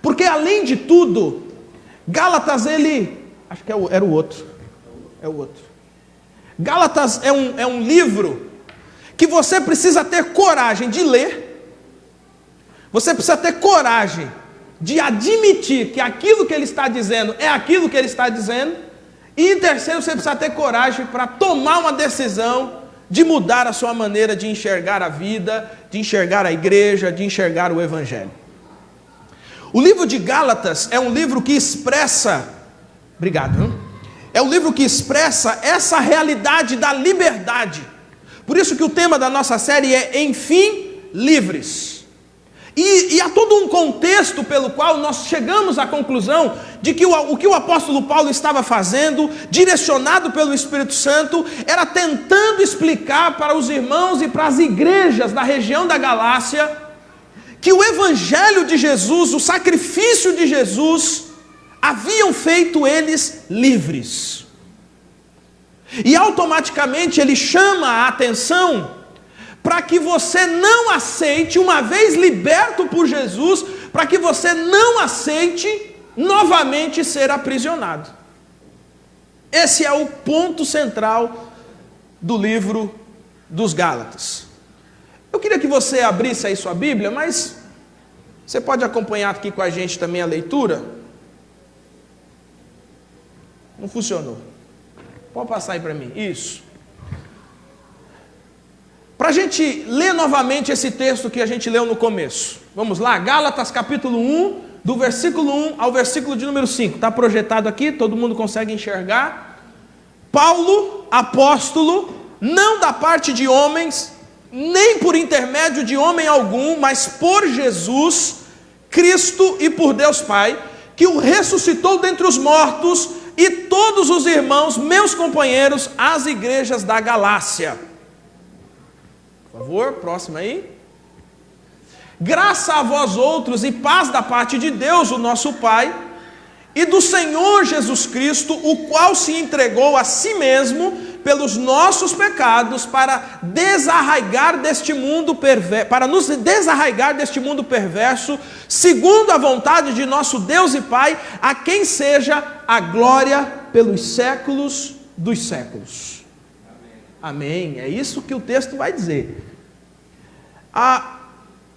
Porque além de tudo, Gálatas acho que era o outro. É o outro. Gálatas é um livro que você precisa ter coragem de ler. Você precisa ter coragem de admitir que aquilo que ele está dizendo é aquilo que ele está dizendo. E em terceiro, você precisa ter coragem para tomar uma decisão de mudar a sua maneira de enxergar a vida, de enxergar a igreja, de enxergar o evangelho. O livro de Gálatas é um livro que expressa, é um livro que expressa essa realidade da liberdade. Por isso que o tema da nossa série é Enfim Livres. E há todo um contexto pelo qual nós chegamos à conclusão de que o que o apóstolo Paulo estava fazendo, direcionado pelo Espírito Santo, era tentando explicar para os irmãos e para as igrejas da região da Galácia, que o evangelho de Jesus, o sacrifício de Jesus, haviam feito eles livres. E automaticamente ele chama a atenção para que você não aceite, uma vez liberto por Jesus, para que você não aceite novamente ser aprisionado. Esse é o ponto central do livro dos Gálatas. Eu queria que você abrisse aí sua Bíblia, mas você pode acompanhar aqui com a gente também a leitura. Não funcionou. Pode passar aí para mim. Isso. Para a gente ler novamente esse texto que a gente leu no começo. Vamos lá, Gálatas capítulo 1, do versículo 1 ao versículo de número 5. Está projetado aqui, todo mundo consegue enxergar. Paulo, apóstolo, não da parte de homens, nem por intermédio de homem algum, mas por Jesus, Cristo e por Deus Pai, que o ressuscitou dentre os mortos, e todos os irmãos, meus companheiros, às igrejas da Galácia. Por favor, próximo aí. Graça a vós outros e paz da parte de Deus, o nosso Pai, e do Senhor Jesus Cristo, o qual se entregou a si mesmo pelos nossos pecados para desarraigar deste mundo perverso, para nos desarraigar deste mundo perverso, segundo a vontade de nosso Deus e Pai, a quem seja a glória pelos séculos dos séculos. Amém. É isso que o texto vai dizer.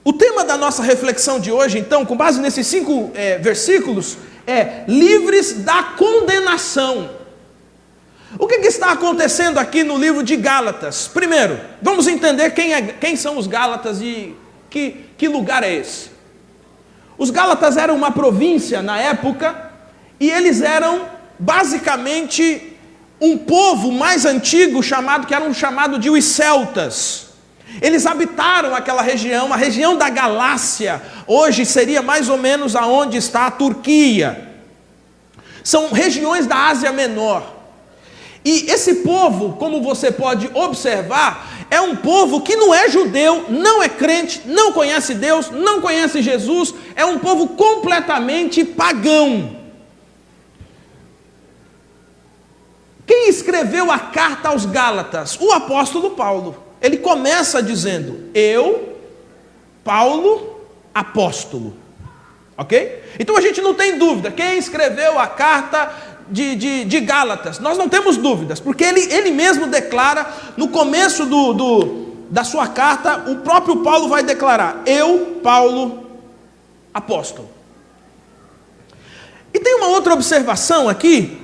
O tema da nossa reflexão de hoje, então, com base nesses 5 versículos, é livres da condenação. O que está acontecendo aqui no livro de Gálatas? Primeiro, vamos entender quem são os Gálatas e que lugar é esse. Os Gálatas eram uma província na época, e eles eram basicamente um povo mais antigo que era chamado de os celtas. Eles habitaram aquela região, a região da Galácia, hoje seria mais ou menos aonde está a Turquia. São regiões da Ásia Menor. E esse povo, como você pode observar, é um povo que não é judeu, não é crente, não conhece Deus, não conhece Jesus, é um povo completamente pagão. Quem escreveu a carta aos Gálatas? O apóstolo Paulo. Ele começa dizendo: eu, Paulo, apóstolo. Ok? Então a gente não tem dúvida. Quem escreveu a carta de Gálatas? Nós não temos dúvidas, porque ele mesmo declara, no começo da sua carta, o próprio Paulo vai declarar: eu, Paulo, apóstolo. E tem uma outra observação aqui.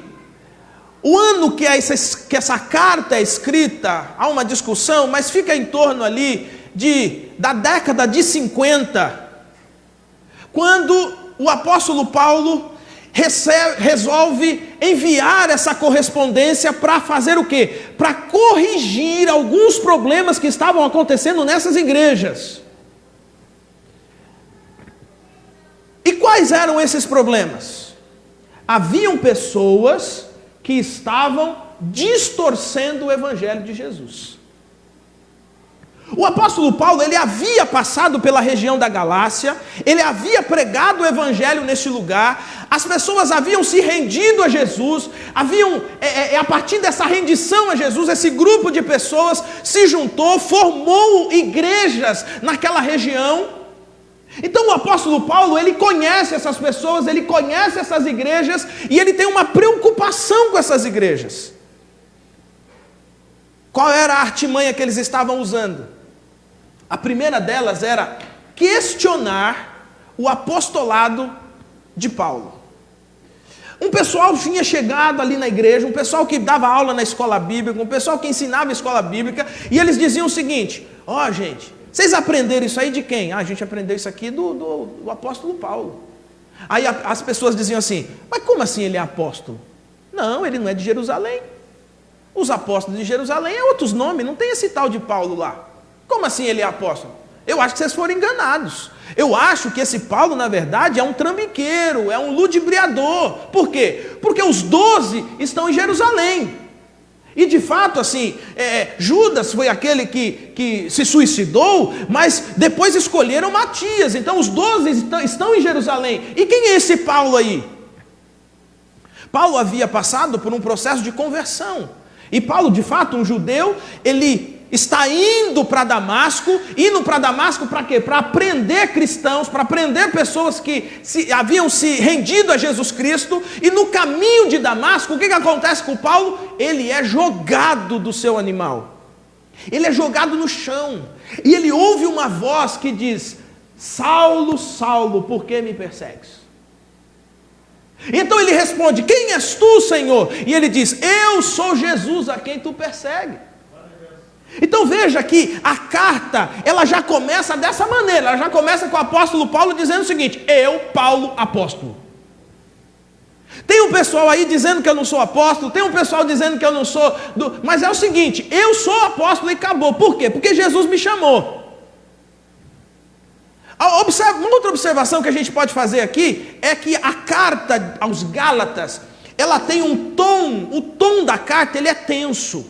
O ano que essa carta é escrita, há uma discussão, mas fica em torno ali da década de 50, quando o apóstolo Paulo resolve enviar essa correspondência para fazer o quê? Para corrigir alguns problemas que estavam acontecendo nessas igrejas. E quais eram esses problemas? Haviam pessoas que estavam distorcendo o evangelho de Jesus. O apóstolo Paulo, ele havia passado pela região da Galácia, ele havia pregado o evangelho nesse lugar, as pessoas haviam se rendido a Jesus, a partir dessa rendição a Jesus, esse grupo de pessoas se juntou, formou igrejas naquela região, Então o apóstolo Paulo, ele conhece essas pessoas, ele conhece essas igrejas, e ele tem uma preocupação com essas igrejas. Qual era a artimanha que eles estavam usando? A primeira delas era questionar o apostolado de Paulo. Um pessoal tinha chegado ali na igreja, um pessoal que dava aula na escola bíblica, um pessoal que ensinava a escola bíblica, e eles diziam o seguinte: ó, gente, vocês aprenderam isso aí de quem? Ah, a gente aprendeu isso aqui do apóstolo Paulo. Aí as pessoas diziam assim: mas como assim ele é apóstolo? Não, ele não é de Jerusalém. Os apóstolos de Jerusalém é outros nomes, não tem esse tal de Paulo lá. Como assim ele é apóstolo? Eu acho que vocês foram enganados. Eu acho que esse Paulo, na verdade, é um trambiqueiro, é um ludibriador. Por quê? Porque os 12 estão em Jerusalém. E de fato, assim, Judas foi aquele que se suicidou, mas depois escolheram Matias. Então os 12 estão em Jerusalém. E quem é esse Paulo aí? Paulo havia passado por um processo de conversão. E Paulo, de fato, um judeu, ele está indo para Damasco para quê? Para aprender cristãos, para aprender pessoas que haviam se rendido a Jesus Cristo, e no caminho de Damasco, o que acontece com Paulo? Ele é jogado do seu animal, ele é jogado no chão, e ele ouve uma voz que diz: Saulo, Saulo, por que me persegues? Então ele responde: quem és tu, Senhor? E ele diz: eu sou Jesus a quem tu persegue. Então veja que a carta, ela já começa dessa maneira, ela já começa com o apóstolo Paulo dizendo o seguinte: eu, Paulo, apóstolo. Tem um pessoal aí dizendo que eu não sou apóstolo, tem um pessoal dizendo que eu não sou, mas é o seguinte: eu sou apóstolo e acabou. Por quê? Porque Jesus me chamou. Uma outra observação que a gente pode fazer aqui é que a carta aos Gálatas, ela tem um tom, o tom da carta ele é tenso.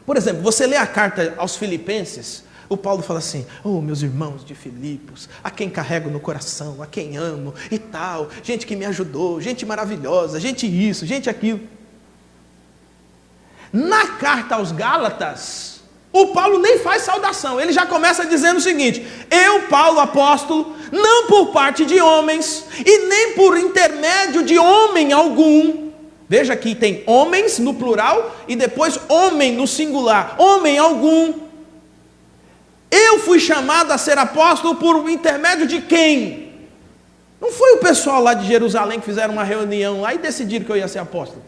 Por exemplo, você lê a carta aos Filipenses, o Paulo fala assim: oh, meus irmãos de Filipos, a quem carrego no coração, a quem amo e tal, gente que me ajudou, gente maravilhosa, gente isso, gente aquilo. Na carta aos Gálatas, o Paulo nem faz saudação, ele já começa dizendo o seguinte: eu, Paulo, apóstolo, não por parte de homens, e nem por intermédio de homem algum. Veja que tem homens no plural, e depois homem no singular, homem algum. Eu fui chamado a ser apóstolo por intermédio de quem? Não foi o pessoal lá de Jerusalém que fizeram uma reunião lá e decidiram que eu ia ser apóstolo.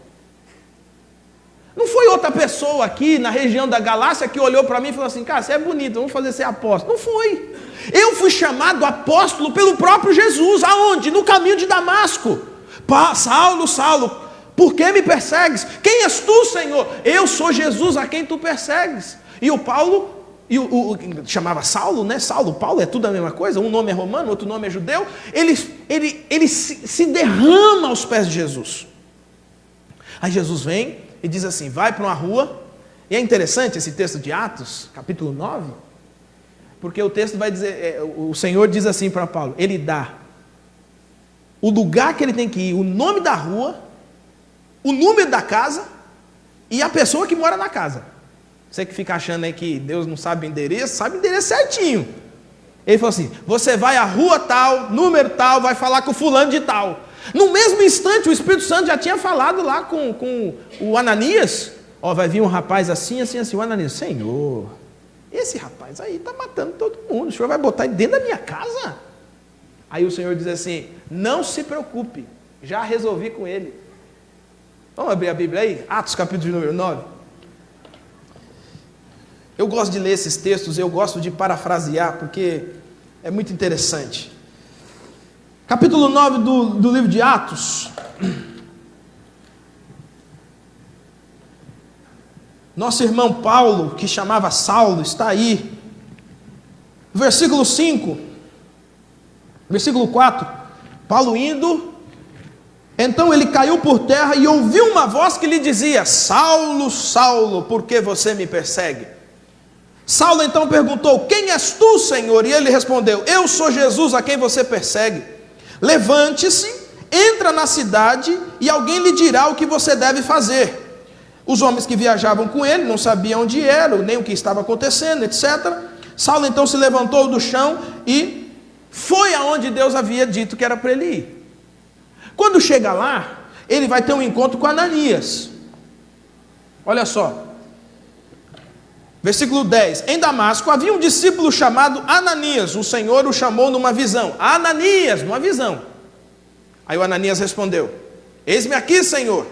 Não foi outra pessoa aqui na região da Galácia que olhou para mim e falou assim: cara, você é bonito, vamos fazer ser apóstolo. Não foi. Eu fui chamado apóstolo pelo próprio Jesus. Aonde? No caminho de Damasco. Saulo, Saulo, por que me persegues? Quem és tu, Senhor? Eu sou Jesus a quem tu persegues. E o Paulo, chamava Saulo, né? Saulo, Paulo, é tudo a mesma coisa. Um nome é romano, outro nome é judeu. Ele se derrama aos pés de Jesus. Aí Jesus vem e diz assim: vai para uma rua. E é interessante esse texto de Atos, capítulo 9, porque o texto vai dizer, o Senhor diz assim para Paulo, ele dá o lugar que ele tem que ir, o nome da rua, o número da casa e a pessoa que mora na casa. Você que fica achando aí que Deus não sabe o endereço, sabe o endereço certinho. Ele falou assim: você vai à rua tal, número tal, vai falar com fulano de tal. No mesmo instante, o Espírito Santo já tinha falado lá com o Ananias: ó, vai vir um rapaz assim, assim, assim. O Ananias: Senhor, esse rapaz aí está matando todo mundo, o Senhor vai botar ele dentro da minha casa? Aí o Senhor diz assim: não se preocupe, já resolvi com ele. Vamos abrir a Bíblia aí? Atos capítulo número 9. Eu gosto de ler esses textos, eu gosto de parafrasear, porque é muito interessante. Capítulo 9 do livro de Atos. Nosso irmão Paulo, que chamava Saulo, está aí. Versículo 5. Versículo 4. Paulo indo, então ele caiu por terra e ouviu uma voz que lhe dizia: Saulo, Saulo, por que você me persegue? Saulo então perguntou: quem és tu, Senhor? E ele respondeu: eu sou Jesus a quem você persegue. Levante-se, entra na cidade e alguém lhe dirá o que você deve fazer. Os homens que viajavam com ele não sabiam onde era, nem o que estava acontecendo, etc. Saulo então se levantou do chão e foi aonde Deus havia dito que era para ele ir. Quando chega lá, ele vai ter um encontro com Ananias. Olha só. Versículo 10. Em Damasco havia um discípulo chamado Ananias. O Senhor o chamou numa visão. Ananias, numa visão. Aí o Ananias respondeu: eis-me aqui, Senhor.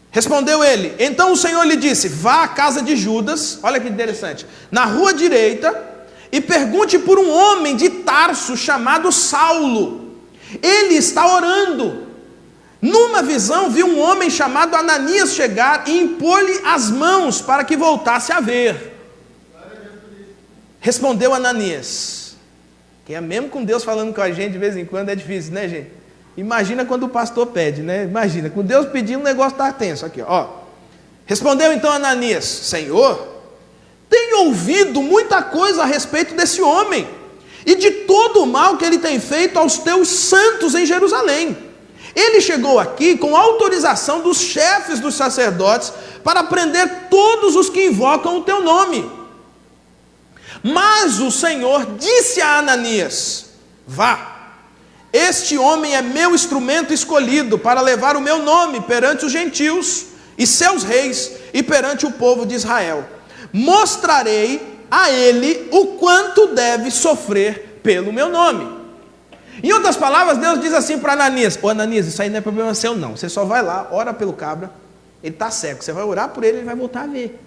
Respondeu ele. Então o Senhor lhe disse: vá à casa de Judas, olha que interessante, na rua direita, e pergunte por um homem de Tarso chamado Saulo. Ele está orando. Numa visão viu um homem chamado Ananias chegar e impor-lhe as mãos para que voltasse a ver. Respondeu Ananias. Que é mesmo com Deus falando com a gente de vez em quando é difícil, né, gente? Imagina quando o pastor pede, né? Imagina, com Deus pedindo o negócio está tenso aqui, ó. Respondeu então Ananias: Senhor, tenho ouvido muita coisa a respeito desse homem e de todo o mal que ele tem feito aos teus santos em Jerusalém. Ele chegou aqui com autorização dos chefes dos sacerdotes para prender todos os que invocam o teu nome. Mas o Senhor disse a Ananias: vá, este homem é meu instrumento escolhido para levar o meu nome perante os gentios e seus reis e perante o povo de Israel. Mostrarei a ele o quanto deve sofrer pelo meu nome. Em outras palavras, Deus diz assim para Ananias: ô Ananias, isso aí não é problema seu não, você só vai lá, ora pelo cabra, ele está cego, você vai orar por ele, ele vai voltar a ver.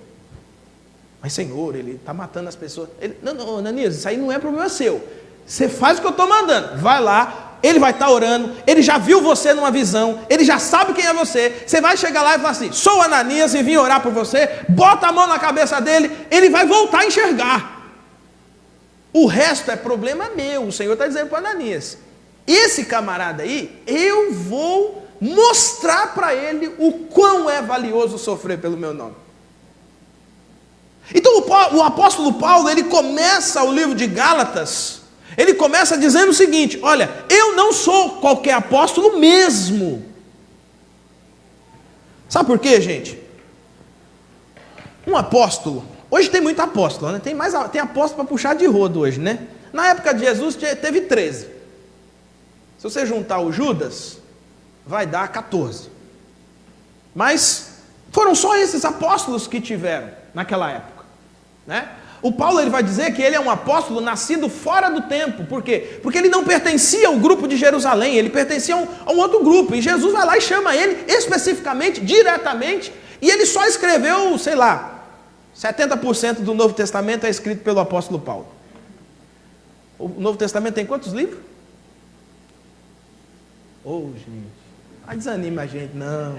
Mas Senhor, ele está matando as pessoas. Não, Ananias, isso aí não é problema seu, você faz o que eu estou mandando, vai lá, ele vai estar orando, ele já viu você numa visão, ele já sabe quem é você, você vai chegar lá e falar assim: sou Ananias e vim orar por você, bota a mão na cabeça dele, ele vai voltar a enxergar. O resto é problema meu. O Senhor está dizendo para Ananias: esse camarada aí, eu vou mostrar para ele o quão é valioso sofrer pelo meu nome. Então o apóstolo Paulo, ele começa o livro de Gálatas, ele começa dizendo o seguinte: olha, eu não sou qualquer apóstolo mesmo. Sabe por quê, gente? Um apóstolo, hoje tem muito apóstolo, né? Tem apóstolo para puxar de rodo hoje, né? Na época de Jesus teve 13. Se você juntar o Judas, vai dar 14. Mas foram só esses apóstolos que tiveram naquela época, né? O Paulo, ele vai dizer que ele é um apóstolo nascido fora do tempo. Por quê? Porque ele não pertencia ao grupo de Jerusalém, ele pertencia a um outro grupo. E Jesus vai lá e chama ele especificamente, diretamente, e ele só escreveu, sei lá, 70% do Novo Testamento é escrito pelo apóstolo Paulo. O Novo Testamento tem quantos livros? Oh, gente, não desanima a gente, não.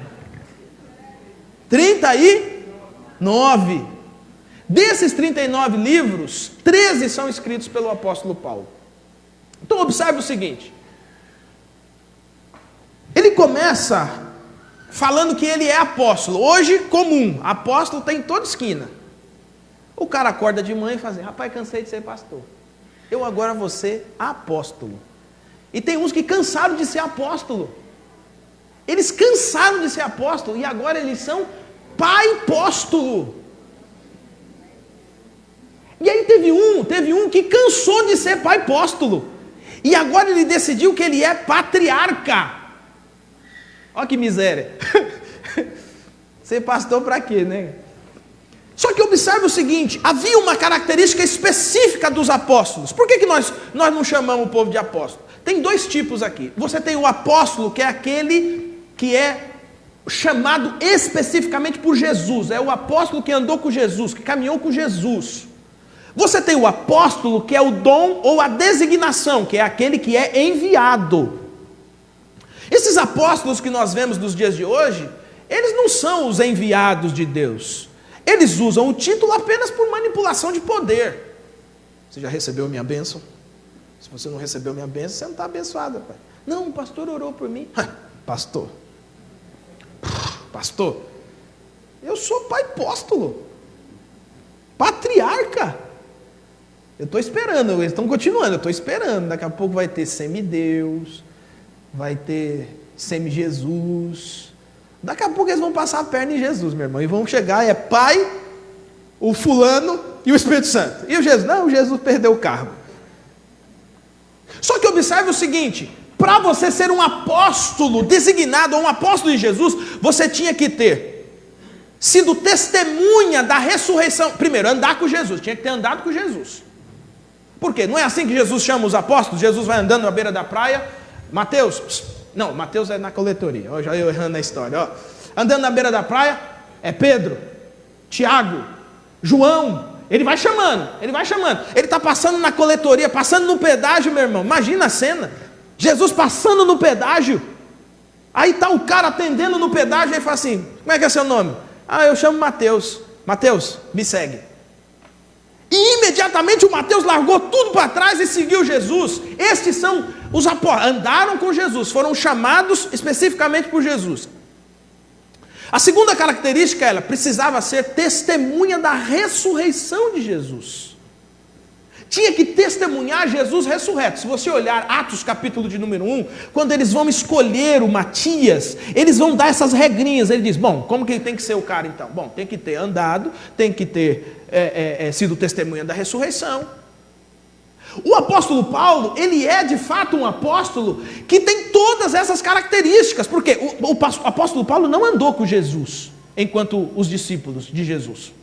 39. Desses 39 livros, 13 são escritos pelo apóstolo Paulo. Então observe o seguinte: ele começa falando que ele é apóstolo. Hoje, comum, apóstolo tem em toda esquina. O cara acorda de manhã e fala assim: rapaz, cansei de ser pastor, eu agora vou ser apóstolo. E tem uns que cansaram de ser apóstolo. Eles cansaram de ser apóstolo e agora eles são pai-póstolo. E aí teve um que cansou de ser pai-póstolo e agora ele decidiu que ele é patriarca. Olha que miséria. Ser pastor para quê, né? Só que observe o seguinte: havia uma característica específica dos apóstolos. Por que nós não chamamos o povo de apóstolo? Tem dois tipos aqui. Você tem o apóstolo, que é aquele que é chamado especificamente por Jesus. É o apóstolo que andou com Jesus, que caminhou com Jesus. Você tem o apóstolo, que é o dom ou a designação, que é aquele que é enviado. Esses apóstolos que nós vemos nos dias de hoje, eles não são os enviados de Deus. Eles usam o título apenas por manipulação de poder. Você já recebeu a minha bênção? Se você não recebeu a minha bênção, você não está abençoado, pai. Não, o pastor orou por mim. Pastor, eu sou pai apóstolo, patriarca. Eu estou esperando, eles estão continuando, eu estou esperando. Daqui a pouco vai ter semideus, vai ter semi-Jesus. Daqui a pouco eles vão passar a perna em Jesus, meu irmão, e vão chegar, é pai, o fulano e o Espírito Santo. E o Jesus? Não, o Jesus perdeu o cargo. Só que observe o seguinte: para você ser um apóstolo designado, ou um apóstolo de Jesus, você tinha que ter sido testemunha da ressurreição. Primeiro, andar com Jesus, tinha que ter andado com Jesus. Por quê? Não é assim que Jesus chama os apóstolos? Jesus vai andando na beira da praia, Mateus, não, Mateus é na coletoria, já eu errando na história, ó. Andando na beira da praia, é Pedro, Tiago, João, ele vai chamando, ele está passando na coletoria, passando no pedágio, meu irmão, imagina a cena, Jesus passando no pedágio, aí está o cara atendendo no pedágio, e fala assim, como é que é seu nome? Ah, eu chamo Mateus. Mateus, me segue. E imediatamente o Mateus largou tudo para trás e seguiu Jesus. Estes são os apóstolos, andaram com Jesus, foram chamados especificamente por Jesus. A segunda característica, ela precisava ser testemunha da ressurreição de Jesus. Tinha que testemunhar Jesus ressurreto. Se você olhar Atos capítulo de número 1, quando eles vão escolher o Matias, eles vão dar essas regrinhas. Ele diz, bom, como que tem que ser o cara então? Bom, tem que ter andado, tem que ter sido testemunha da ressurreição. O apóstolo Paulo, ele é de fato um apóstolo que tem todas essas características, porque o apóstolo Paulo não andou com Jesus, enquanto os discípulos de Jesus.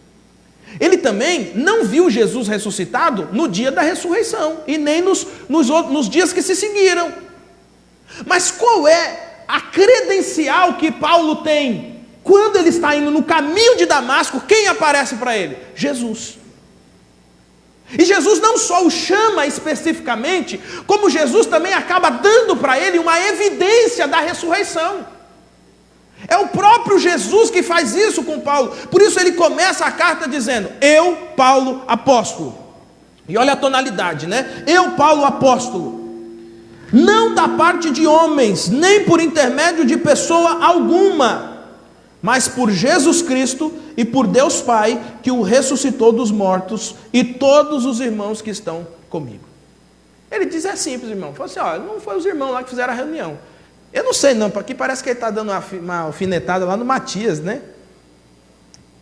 Ele também não viu Jesus ressuscitado no dia da ressurreição, e nem nos dias que se seguiram. Mas qual é a credencial que Paulo tem? Quando ele está indo no caminho de Damasco, quem aparece para ele? Jesus. E Jesus não só o chama especificamente, como Jesus também acaba dando para ele uma evidência da ressurreição. É o próprio Jesus que faz isso com Paulo. Por isso ele começa a carta dizendo, eu, Paulo, apóstolo. E olha a tonalidade, né? Eu, Paulo, apóstolo. Não da parte de homens, nem por intermédio de pessoa alguma, mas por Jesus Cristo e por Deus Pai, que o ressuscitou dos mortos, e todos os irmãos que estão comigo. Ele diz, é simples, irmão. Falou assim, ó, não foi os irmãos lá que fizeram a reunião. Eu não sei não, porque parece que ele está dando uma alfinetada lá no Matias, né?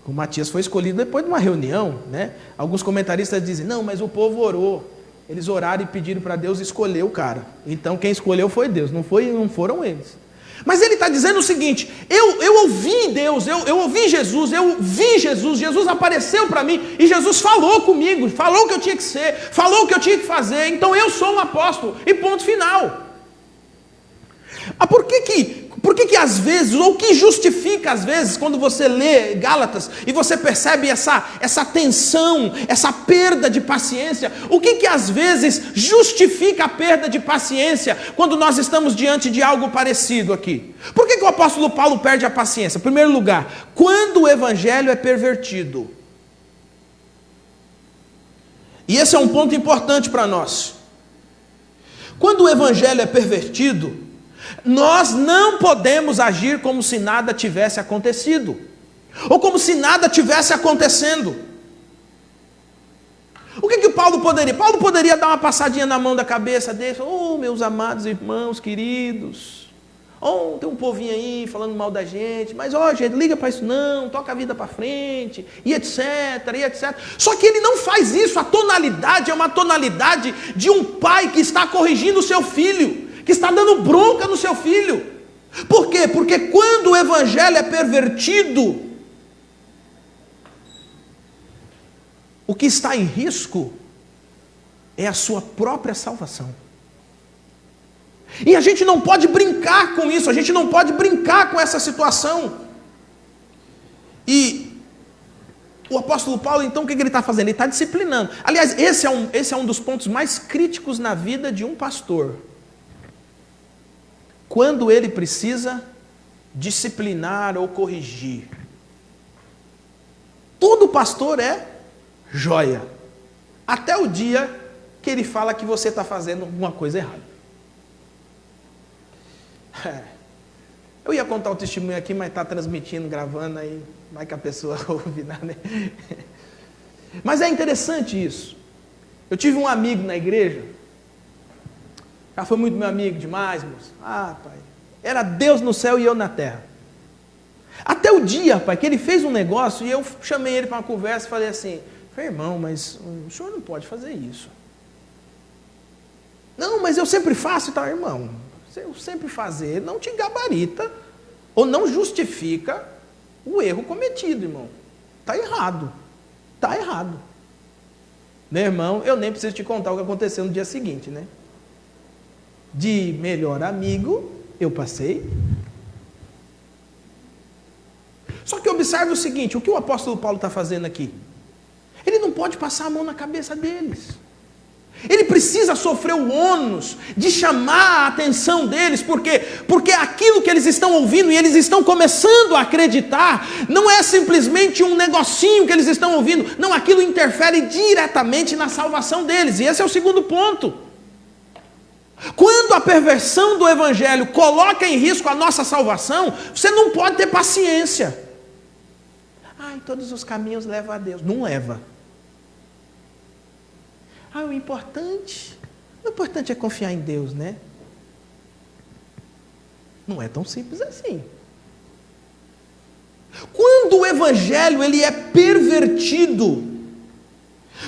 O Matias foi escolhido depois de uma reunião, né? Alguns comentaristas dizem, não, mas o povo orou. Eles oraram e pediram para Deus escolher o cara. Então quem escolheu foi Deus, não foram eles. Mas ele está dizendo o seguinte, eu ouvi Deus, eu ouvi Jesus, eu vi Jesus, Jesus apareceu para mim, e Jesus falou comigo, falou o que eu tinha que ser, falou o que eu tinha que fazer, então eu sou um apóstolo, e ponto final. Por que às vezes, ou o que justifica às vezes, quando você lê Gálatas, e você percebe essa tensão, essa perda de paciência, o que às vezes justifica a perda de paciência, quando nós estamos diante de algo parecido aqui? Por que o apóstolo Paulo perde a paciência? Em primeiro lugar, quando o evangelho é pervertido. E esse é um ponto importante para nós. Quando o evangelho é pervertido, nós não podemos agir como se nada tivesse acontecido, ou como se nada tivesse acontecendo. O que o Paulo poderia? Paulo poderia dar uma passadinha na mão da cabeça dele, oh, meus amados irmãos queridos, oh, tem um povinho aí falando mal da gente, mas ó, gente, liga para isso não, toca a vida para frente, e etc, e etc. Só que ele não faz isso, a tonalidade é uma tonalidade de um pai que está corrigindo o seu filho, que está dando bronca no seu filho. Por quê? Porque quando o evangelho é pervertido, o que está em risco é a sua própria salvação. E a gente não pode brincar com isso, a gente não pode brincar com essa situação. E o apóstolo Paulo, então, o que ele está fazendo? Ele está disciplinando. Aliás, esse é um dos pontos mais críticos na vida de um pastor. Quando ele precisa disciplinar ou corrigir. Todo pastor é joia, até o dia que ele fala que você está fazendo alguma coisa errada. Eu ia contar o testemunho aqui, mas está transmitindo, gravando, aí vai que a pessoa ouve, né? Mas é interessante isso. Eu tive um amigo na igreja, já foi muito meu amigo demais, moço. Ah, pai, era Deus no céu e eu na terra. Até o dia, pai, que ele fez um negócio e eu chamei ele para uma conversa e falei assim, irmão, mas o senhor não pode fazer isso. Não, mas eu sempre faço e tal. Irmão, eu sempre fazer não te gabarita ou não justifica o erro cometido, irmão. Está errado. Está errado. Meu irmão, eu nem preciso te contar o que aconteceu no dia seguinte, né? De melhor amigo, eu passei. Só que observe o seguinte, o que o apóstolo Paulo está fazendo aqui? Ele não pode passar a mão na cabeça deles. Ele precisa sofrer o ônus de chamar a atenção deles, porque aquilo que eles estão ouvindo e eles estão começando a acreditar, não é simplesmente um negocinho que eles estão ouvindo, não, aquilo interfere diretamente na salvação deles, e esse é o segundo ponto. Quando a perversão do evangelho coloca em risco a nossa salvação, você não pode ter paciência. Ai, todos os caminhos levam a Deus. Não leva. O importante é confiar em Deus, né? Não é tão simples assim. Quando o evangelho ele é pervertido,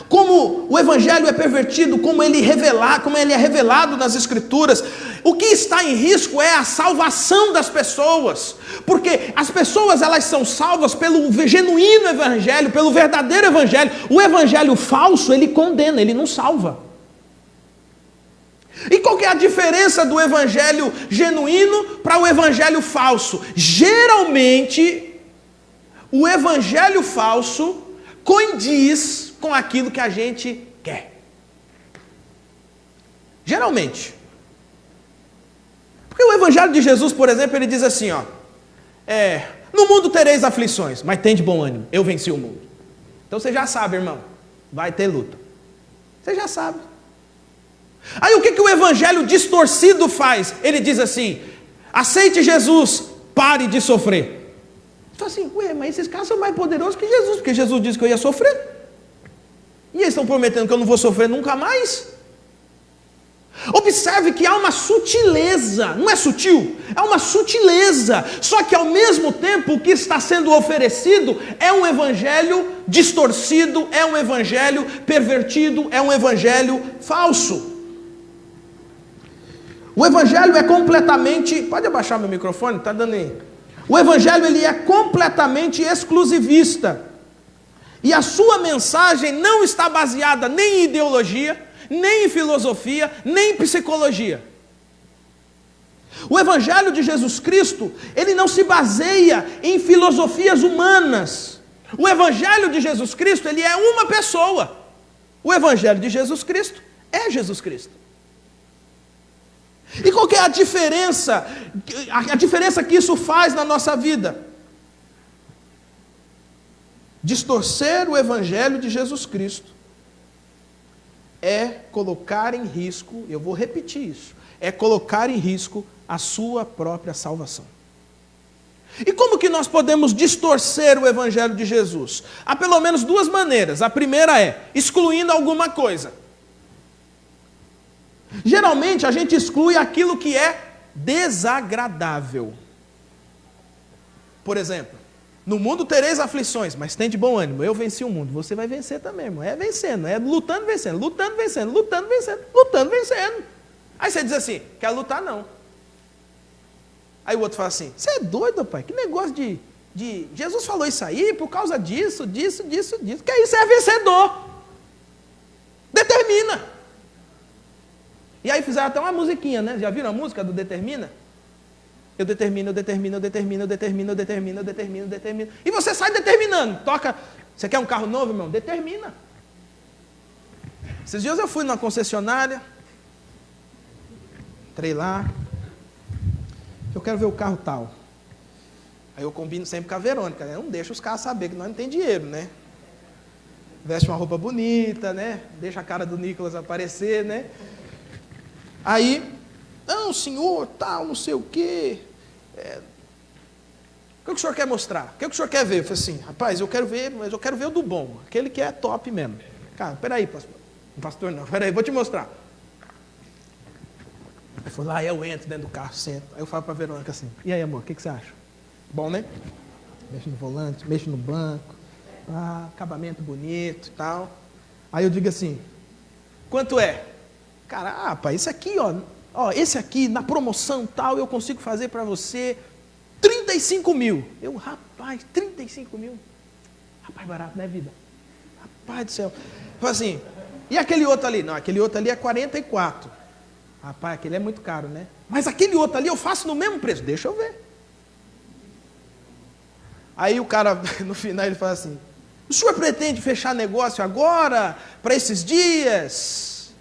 como o evangelho é pervertido, como ele é revelado nas escrituras, o que está em risco é a salvação das pessoas, porque as pessoas elas são salvas pelo genuíno evangelho, pelo verdadeiro evangelho. O evangelho falso ele condena, ele não salva. E qual que é a diferença do evangelho genuíno para o evangelho falso? Geralmente o evangelho falso condiz com aquilo que a gente quer. Geralmente. Porque o evangelho de Jesus, por exemplo, ele diz assim, no mundo tereis aflições, mas tem de bom ânimo, eu venci o mundo. Então você já sabe, irmão, vai ter luta. Você já sabe. Aí o que o evangelho distorcido faz? Ele diz assim, aceite Jesus, pare de sofrer. Você fala assim, mas esses caras são mais poderosos que Jesus, porque Jesus disse que eu ia sofrer. E eles estão prometendo que eu não vou sofrer nunca mais? Observe que há uma sutileza, não é sutil? É uma sutileza, só que ao mesmo tempo o que está sendo oferecido é um evangelho distorcido, é um evangelho pervertido, é um evangelho falso. O evangelho é completamente, pode abaixar meu microfone, está dando aí. O evangelho ele é completamente exclusivista. E a sua mensagem não está baseada nem em ideologia, nem em filosofia, nem em psicologia. O evangelho de Jesus Cristo, ele não se baseia em filosofias humanas. O evangelho de Jesus Cristo, ele é uma pessoa. O evangelho de Jesus Cristo é Jesus Cristo. E qual que é a diferença? A diferença que isso faz na nossa vida? Distorcer o evangelho de Jesus Cristo é colocar em risco, eu vou repetir isso, é colocar em risco a sua própria salvação. E como que nós podemos distorcer o evangelho de Jesus? Há pelo menos duas maneiras. A primeira é excluindo alguma coisa. Geralmente a gente exclui aquilo que é desagradável. Por exemplo, no mundo tereis aflições, mas tem de bom ânimo, eu venci o mundo, você vai vencer também, irmão. É vencendo, é lutando, vencendo, lutando, vencendo, lutando, vencendo, lutando, vencendo. Aí você diz assim, quer lutar não. Aí o outro fala assim, você é doido, pai? Que negócio de... Jesus falou isso aí por causa disso. Que aí você é vencedor. Determina. E aí fizeram até uma musiquinha, né? Já viram a música do Determina? Eu determino. E você sai determinando. Toca. Você quer um carro novo, irmão? Determina. Esses dias eu fui numa concessionária. Entrei lá. Eu quero ver o carro tal. Aí eu combino sempre com a Verônica, né? Não deixa os caras saber que nós não tem dinheiro, né? Veste uma roupa bonita, né? Deixa a cara do Nicolas aparecer, né? Aí, não, senhor, tal, não sei o quê. O que o senhor quer mostrar? O que o senhor quer ver? Eu falei assim, rapaz, eu quero ver, mas eu quero ver o do bom, aquele que é top mesmo. Cara, peraí, pastor não, peraí, vou te mostrar. Aí foi lá, eu entro dentro do carro, sento. Aí eu falo para a Verônica assim, e aí, amor, o que você acha? Bom, né? Mexo no volante, mexo no banco, acabamento bonito e tal. Aí eu digo assim, quanto é? Cara, rapaz, esse aqui, esse aqui, na promoção tal, eu consigo fazer para você 35 mil. Eu, rapaz, 35 mil? Rapaz, barato, né, vida? Rapaz do céu. Falei assim, e aquele outro ali? Não, aquele outro ali é 44. Rapaz, aquele é muito caro, né? Mas aquele outro ali eu faço no mesmo preço. Deixa eu ver. Aí o cara, no final, ele fala assim, o senhor pretende fechar negócio agora, para esses dias?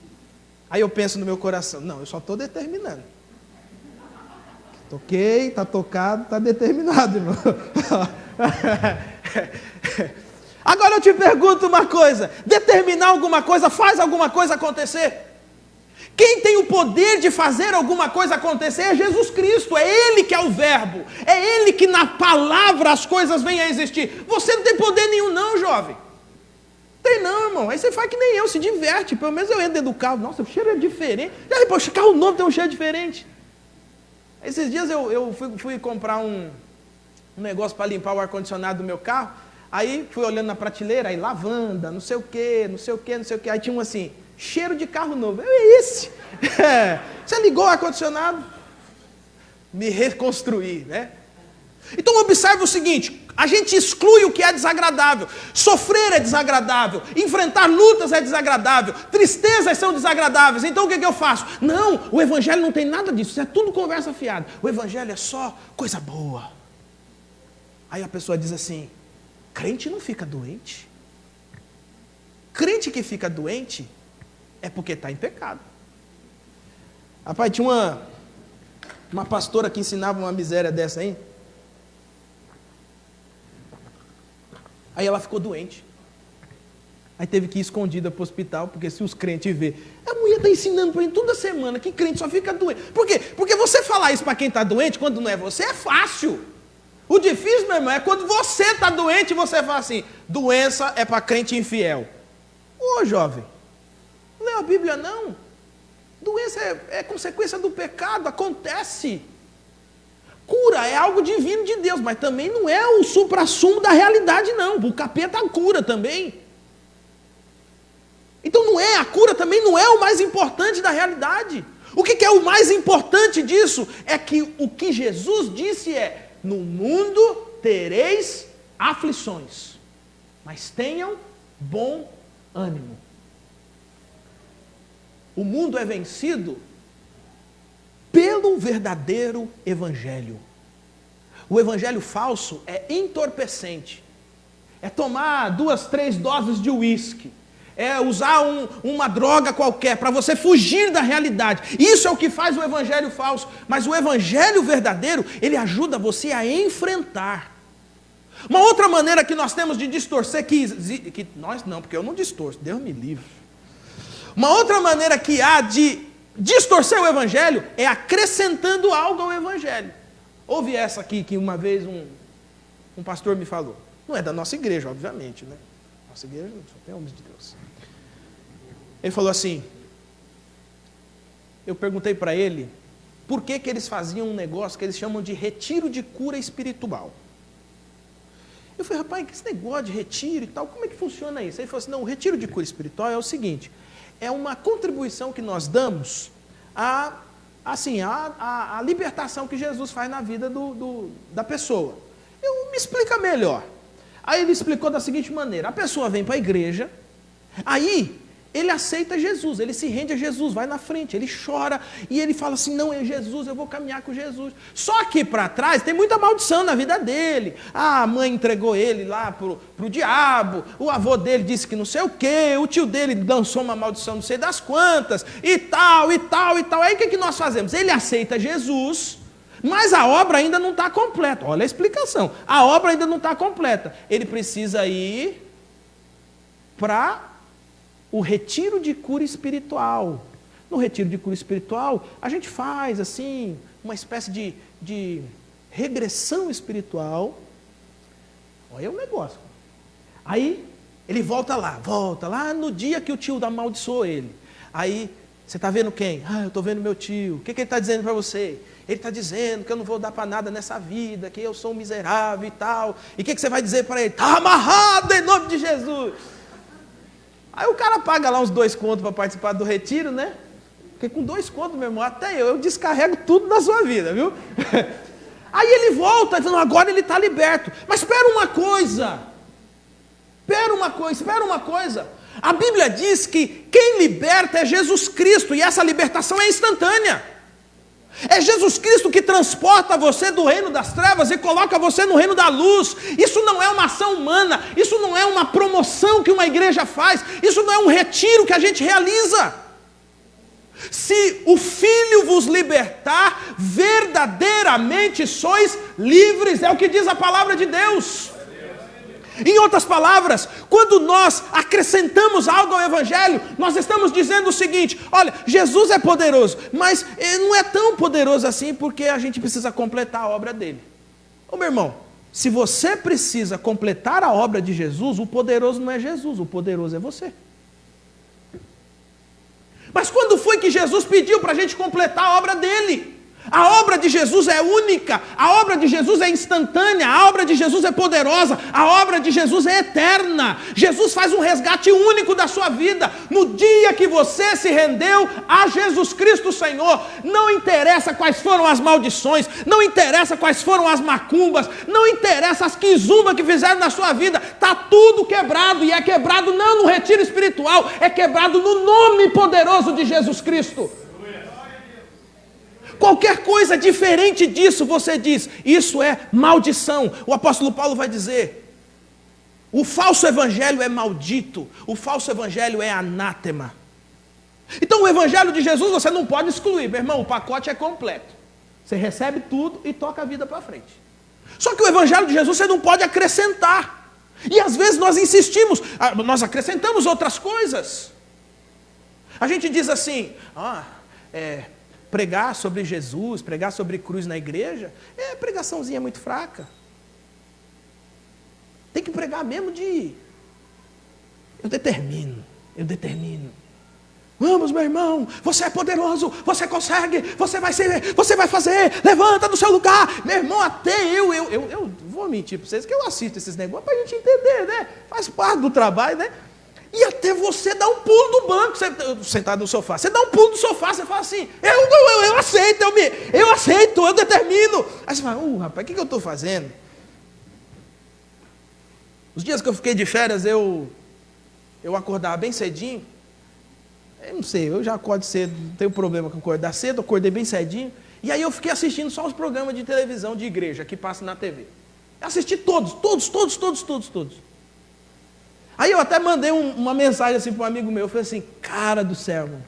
Aí eu penso no meu coração, não, eu só estou determinando. Toquei, está tocado, está determinado, irmão. Agora eu te pergunto uma coisa, determinar alguma coisa, faz alguma coisa acontecer? Quem tem o poder de fazer alguma coisa acontecer é Jesus Cristo, é Ele que é o verbo, é Ele que na palavra as coisas vêm a existir. Você não tem poder nenhum não, jovem. Tem não, irmão. Aí você faz que nem eu, se diverte. Pelo menos eu entro dentro do carro, nossa, o cheiro é diferente. Já, poxa, carro novo tem um cheiro diferente. Esses dias eu fui comprar um negócio para limpar o ar-condicionado do meu carro, aí fui olhando na prateleira, aí lavanda, não sei o que, não sei o que, não sei o que, aí tinha um assim, cheiro de carro novo. É esse. Você ligou o ar-condicionado? Me reconstruir, né? Então observe o seguinte, a gente exclui o que é desagradável. Sofrer é desagradável, enfrentar lutas é desagradável, tristezas são desagradáveis. Então o que eu faço? Não, o evangelho não tem nada disso, isso é tudo conversa fiada. O evangelho é só coisa boa. Aí a pessoa diz assim, crente não fica doente. Crente que fica doente é porque está em pecado. Rapaz, tinha uma pastora que ensinava uma miséria dessa aí. Aí ela ficou doente. Aí teve que ir escondida para o hospital, porque se os crentes verem, a mulher está ensinando para mim toda semana que crente só fica doente. Por quê? Porque você falar isso para quem está doente, quando não é você, é fácil. O difícil, meu irmão, é quando você está doente e você fala assim, doença é para crente infiel. Ô jovem, não leu a Bíblia não. Doença é consequência do pecado, acontece. Cura é algo divino de Deus, mas também não é o suprassumo da realidade não. O capeta cura também. Então não é, a cura também não é o mais importante da realidade. O que é o mais importante disso? É que o que Jesus disse é, no mundo tereis aflições, mas tenham bom ânimo. O mundo é vencido pelo verdadeiro evangelho. O evangelho falso é entorpecente. É tomar 2, 3 doses de uísque. É usar uma droga qualquer para você fugir da realidade. Isso é o que faz o evangelho falso. Mas o evangelho verdadeiro, ele ajuda você a enfrentar. Uma outra maneira que nós temos de distorcer, que nós não, porque eu não distorço, Deus me livre. Uma outra maneira que há de distorcer o evangelho é acrescentando algo ao evangelho. Houve essa aqui que uma vez um pastor me falou. Não é da nossa igreja, obviamente, né? Nossa igreja só tem homens de Deus. Ele falou assim, eu perguntei para ele, por que eles faziam um negócio que eles chamam de retiro de cura espiritual. Eu falei, rapaz, que esse negócio de retiro e tal, como é que funciona isso? Ele falou assim, não, o retiro de cura espiritual é o seguinte, é uma contribuição que nós damos à libertação que Jesus faz na vida da pessoa. Me explica melhor. Aí ele explicou da seguinte maneira, a pessoa vem para a igreja, aí ele aceita Jesus, ele se rende a Jesus, vai na frente, ele chora e ele fala assim, não, é Jesus, eu vou caminhar com Jesus. Só que para trás tem muita maldição na vida dele. A mãe entregou ele lá pro diabo, o avô dele disse que não sei o quê, o tio dele lançou uma maldição não sei das quantas, e tal, e tal, e tal. Aí o que nós fazemos? Ele aceita Jesus, mas a obra ainda não está completa. Olha a explicação, a obra ainda não está completa. Ele precisa ir para o retiro de cura espiritual. No retiro de cura espiritual, a gente faz assim, uma espécie de regressão espiritual. Olha o negócio. Aí, ele volta lá no dia que o tio amaldiçoou ele. Aí, você está vendo quem? Eu estou vendo meu tio. O que ele está dizendo para você? Ele está dizendo que eu não vou dar para nada nessa vida, que eu sou um miserável e tal. E o que você vai dizer para ele? Está amarrado em nome de Jesus. Aí o cara paga lá uns 2 contos para participar do retiro, né? Porque com 2 contos, meu irmão, até eu descarrego tudo da sua vida, viu? Aí ele volta, dizendo, agora ele está liberto. Mas espera uma coisa. Espera uma coisa. A Bíblia diz que quem liberta é Jesus Cristo, e essa libertação é instantânea. É Jesus Cristo que transporta você do reino das trevas e coloca você no reino da luz. Isso não é uma ação humana, isso não é uma promoção que uma igreja faz, isso não é um retiro que a gente realiza. Se o Filho vos libertar, verdadeiramente sois livres, é o que diz a palavra de Deus. Em outras palavras, quando nós acrescentamos algo ao Evangelho, nós estamos dizendo o seguinte: olha, Jesus é poderoso, mas ele não é tão poderoso assim, porque a gente precisa completar a obra dele. Ô meu irmão, se você precisa completar a obra de Jesus, o poderoso não é Jesus, o poderoso é você. Mas quando foi que Jesus pediu para a gente completar a obra dele? A obra de Jesus é única, a obra de Jesus é instantânea, a obra de Jesus é poderosa, a obra de Jesus é eterna. Jesus faz um resgate único da sua vida. No dia que você se rendeu a Jesus Cristo Senhor, não interessa quais foram as maldições, não interessa quais foram as macumbas, não interessa as quizumbas que fizeram na sua vida, está tudo quebrado, e é quebrado não no retiro espiritual, é quebrado no nome poderoso de Jesus Cristo. Qualquer coisa diferente disso, você diz, isso é maldição. O apóstolo Paulo vai dizer, o falso evangelho é maldito, o falso evangelho é anátema. Então o evangelho de Jesus você não pode excluir, meu irmão, o pacote é completo. Você recebe tudo e toca a vida para frente. Só que o evangelho de Jesus você não pode acrescentar. E às vezes nós insistimos, nós acrescentamos outras coisas. A gente diz assim, pregar sobre Jesus, pregar sobre cruz na igreja, pregaçãozinha muito fraca. Tem que pregar mesmo eu determino. Vamos, meu irmão, você é poderoso, você consegue, você vai fazer, levanta do seu lugar. Meu irmão, até eu vou mentir para vocês que eu assisto esses negócios para a gente entender, né? Faz parte do trabalho, né? E até você dá um pulo do banco, sentado no sofá. Você dá um pulo do sofá, você fala assim, eu aceito, eu determino. Aí você fala, rapaz, o que eu estou fazendo? Os dias que eu fiquei de férias, eu acordava bem cedinho. Eu não sei, eu já acordo cedo, não tenho problema com acordar cedo, acordei bem cedinho. E aí eu fiquei assistindo só os programas de televisão de igreja que passam na TV. Eu assisti todos. Aí eu até mandei uma mensagem assim para um amigo meu, eu falei assim, cara do céu, mano,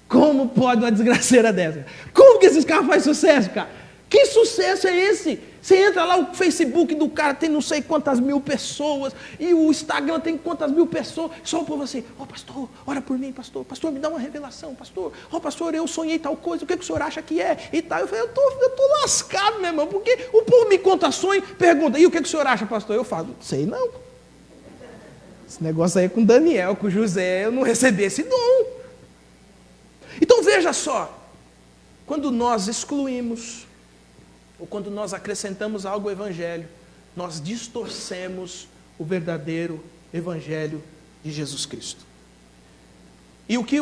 como pode uma desgraceira dessa? Como que esses caras fazem sucesso, cara? Que sucesso é esse? Você entra lá, o Facebook do cara tem não sei quantas mil pessoas, e o Instagram tem quantas mil pessoas, só o povo assim, pastor, ora por mim, pastor, me dá uma revelação, pastor, pastor, eu sonhei tal coisa, o que o senhor acha que é? E tal, eu falei, eu tô lascado, meu irmão, porque o povo me conta sonho, pergunta, e o que o senhor acha, pastor? Eu falo, sei não. Esse negócio aí é com Daniel, com José, eu não recebi esse dom. Então veja só, quando nós excluímos, ou quando nós acrescentamos algo ao Evangelho, nós distorcemos o verdadeiro Evangelho de Jesus Cristo. E o que é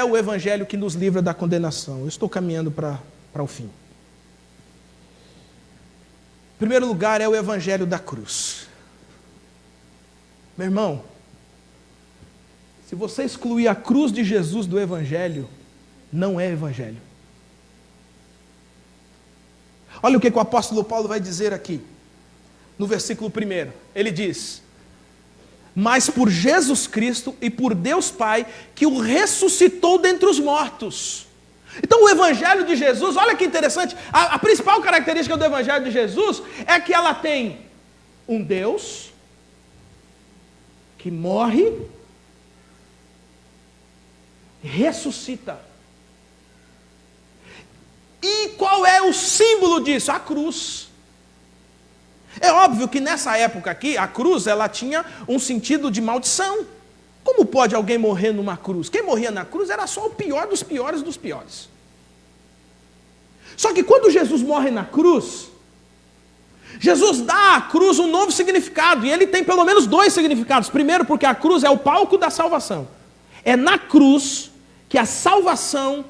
o Evangelho que nos livra da condenação? Eu estou caminhando para o fim. Em primeiro lugar é o Evangelho da cruz. Meu irmão, se você excluir a cruz de Jesus do Evangelho, não é Evangelho. Olha o que o apóstolo Paulo vai dizer aqui, no versículo 1. Ele diz, mas por Jesus Cristo e por Deus Pai, que o ressuscitou dentre os mortos. Então o Evangelho de Jesus, olha que interessante, a principal característica do Evangelho de Jesus é que ela tem um Deus que morre, ressuscita. E qual é o símbolo disso? A cruz. É óbvio que nessa época aqui, a cruz ela tinha um sentido de maldição. Como pode alguém morrer numa cruz? Quem morria na cruz era só o pior dos piores dos piores. Só que quando Jesus morre na cruz, Jesus dá à cruz um novo significado, e ele tem pelo menos 2 significados. Primeiro, porque a cruz é o palco da salvação. É na cruz que a salvação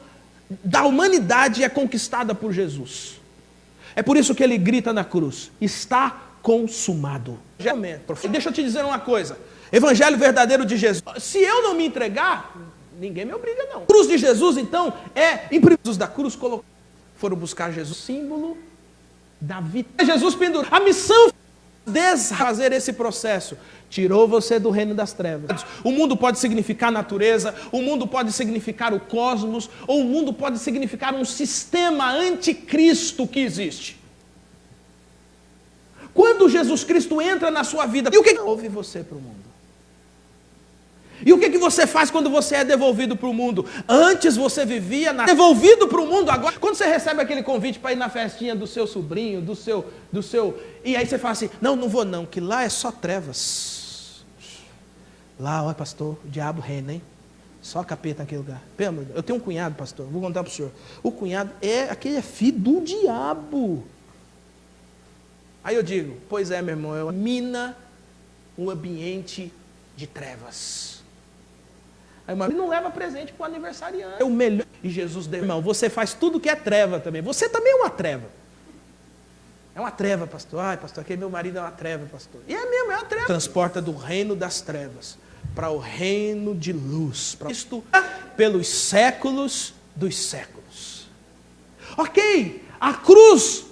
da humanidade é conquistada por Jesus. É por isso que ele grita na cruz: está consumado. Deixa eu te dizer uma coisa. Evangelho verdadeiro de Jesus. Se eu não me entregar, ninguém me obriga não. A cruz de Jesus, então, imprimidos da cruz, foram buscar Jesus, símbolo da vida. Jesus pendurou. A missão desfazer esse processo. Tirou você do reino das trevas. O mundo pode significar natureza, o mundo pode significar o cosmos, ou o mundo pode significar um sistema anticristo que existe. Quando Jesus Cristo entra na sua vida, e o que devolve você para o mundo? E o que você faz quando você é devolvido para o mundo? Antes você vivia devolvido para o mundo, agora, quando você recebe aquele convite para ir na festinha do seu sobrinho, do seu, e aí você fala assim: não vou não, que lá é só trevas. Lá, olha pastor, o diabo reina, hein? Só capeta naquele lugar. Eu tenho um cunhado, pastor, vou contar para o senhor. O cunhado aquele é filho do diabo. Aí eu digo: pois é, meu irmão, mina um ambiente de trevas. Aí ele não leva presente para o aniversariante. É o melhor. E Jesus deu, irmão, você faz tudo que é treva também. Você também é uma treva. É uma treva, pastor. Ai, pastor, aquele meu marido é uma treva, pastor. E é mesmo, é uma treva. Transporta do reino das trevas para o reino de luz. Para Cristo, pelos séculos dos séculos. Ok, a cruz,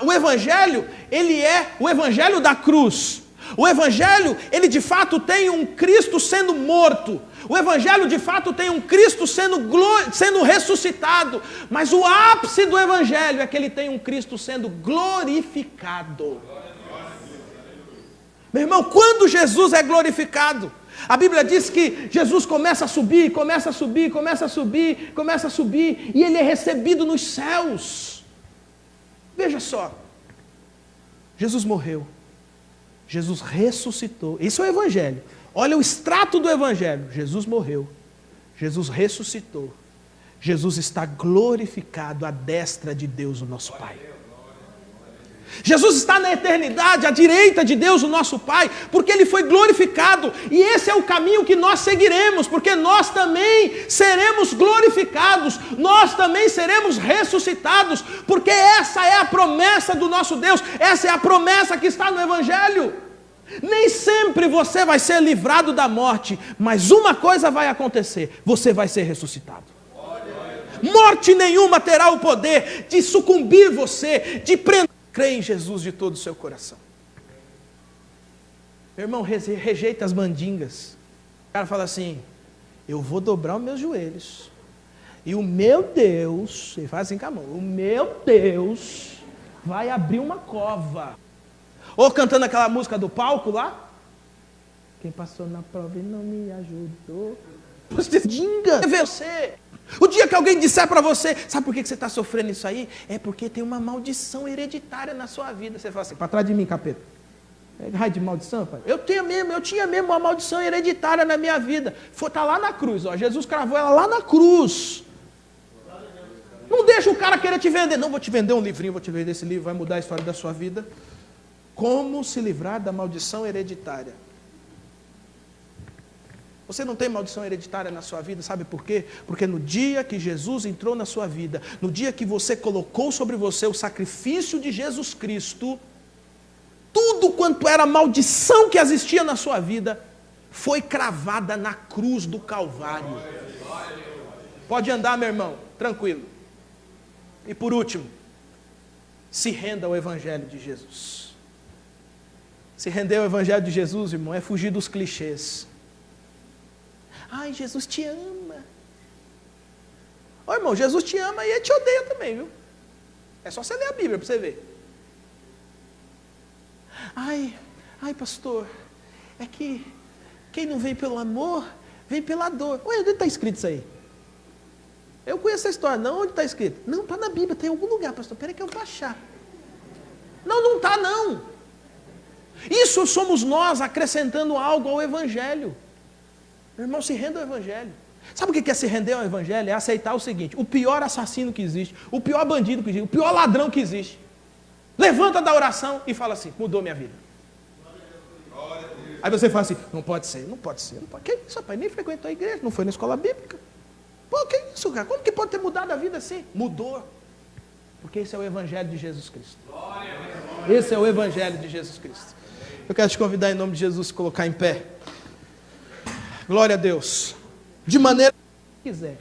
o evangelho, ele é o evangelho da cruz. O evangelho, ele de fato tem um Cristo sendo morto. O evangelho de fato tem um Cristo sendo ressuscitado. Mas o ápice do evangelho é que ele tem um Cristo sendo glorificado. Meu irmão, quando Jesus é glorificado, a Bíblia diz que Jesus começa a subir, e ele é recebido nos céus. Veja só, Jesus morreu. Jesus ressuscitou. Isso é o evangelho. Olha o extrato do evangelho. Jesus morreu. Jesus ressuscitou. Jesus está glorificado à destra de Deus, o nosso Pai. Jesus está na eternidade, à direita de Deus, o nosso Pai, porque Ele foi glorificado. E esse é o caminho que nós seguiremos, porque nós também seremos glorificados, nós também seremos ressuscitados, porque essa é a promessa do nosso Deus, essa é a promessa que está no Evangelho. Nem sempre você vai ser livrado da morte, mas uma coisa vai acontecer: você vai ser ressuscitado. Morte nenhuma terá o poder de sucumbir você, de prender. Crê em Jesus de todo o seu coração. Meu irmão, rejeita as mandingas. O cara fala assim: eu vou dobrar os meus joelhos, e o meu Deus, ele faz assim com a mão, o meu Deus vai abrir uma cova. Ou cantando aquela música do palco lá: quem passou na prova e não me ajudou. Mandinga, é você. O dia que alguém disser para você: sabe por que você está sofrendo isso aí? É porque tem uma maldição hereditária na sua vida. Você fala assim: para trás de mim, capeta. Raio de maldição, pai. Eu tinha mesmo uma maldição hereditária na minha vida. Está lá na cruz, ó. Jesus cravou ela lá na cruz. Não deixa o cara querer te vender. Não, vou te vender um livrinho, vou te vender esse livro, vai mudar a história da sua vida. Como se livrar da maldição hereditária? Você não tem maldição hereditária na sua vida, sabe por quê? Porque no dia que Jesus entrou na sua vida, no dia que você colocou sobre você o sacrifício de Jesus Cristo, tudo quanto era maldição que existia na sua vida, foi cravada na cruz do Calvário. Pode andar, meu irmão, tranquilo. E por último, se renda ao Evangelho de Jesus. Se render ao Evangelho de Jesus, irmão, é fugir dos clichês. Ai, Jesus te ama. Ô, irmão, Jesus te ama e Ele te odeia também, viu? É só você ler a Bíblia para você ver. Ai, pastor, é que quem não vem pelo amor, vem pela dor. Ué, onde está escrito isso aí? Eu conheço a história, não, onde está escrito? Não, está na Bíblia, tem em algum lugar, pastor, peraí que eu vou achar. Não está não. Isso somos nós acrescentando algo ao Evangelho. Meu irmão, se renda ao Evangelho. Sabe o que é se render ao Evangelho? É aceitar o seguinte: o pior assassino que existe, o pior bandido que existe, o pior ladrão que existe, levanta da oração e fala assim: mudou minha vida. Aí você fala assim: não pode ser. Que isso, rapaz? Nem frequentou a igreja, não foi na escola bíblica. Pô, que isso, cara? Como que pode ter mudado a vida assim? Mudou. Porque esse é o Evangelho de Jesus Cristo. Esse é o Evangelho de Jesus Cristo. Eu quero te convidar em nome de Jesus a colocar em pé. Glória a Deus. De maneira que quiser.